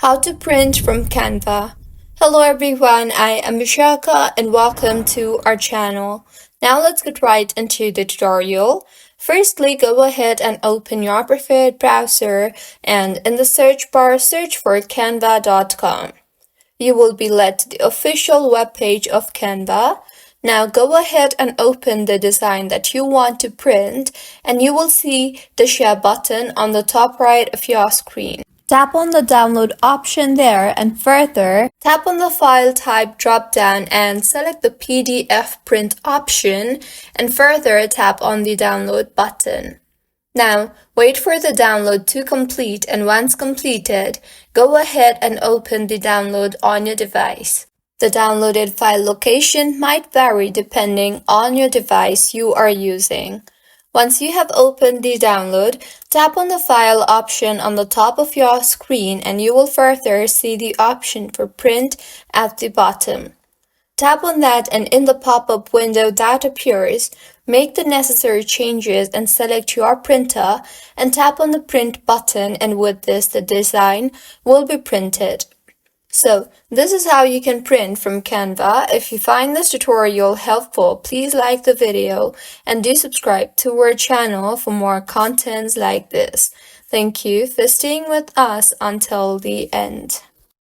How to print from Canva. Hello everyone, I am Vishaka and welcome to our channel. Now let's get right into the tutorial. Firstly, go ahead and open your preferred browser and in the search bar search for canva.com. You will be led to the official webpage of Canva. Now go ahead and open the design that you want to print and you will see the share button on the top right of your screen. Tap on the download option there and further tap on the file type drop down and select the PDF print option and further tap on the download button. Now wait for the download to complete and once completed, go ahead and open the download on your device. The downloaded file location might vary depending on your device you are using. Once you have opened the download, tap on the file option on the top of your screen and you will further see the option for print at the bottom. Tap on that and in the pop-up window that appears, make the necessary changes and select your printer and tap on the print button and with this the design will be printed. So, this is how you can print from Canva. If you find this tutorial helpful, please like the video and do subscribe to our channel for more contents like this. Thank you for staying with us until the end.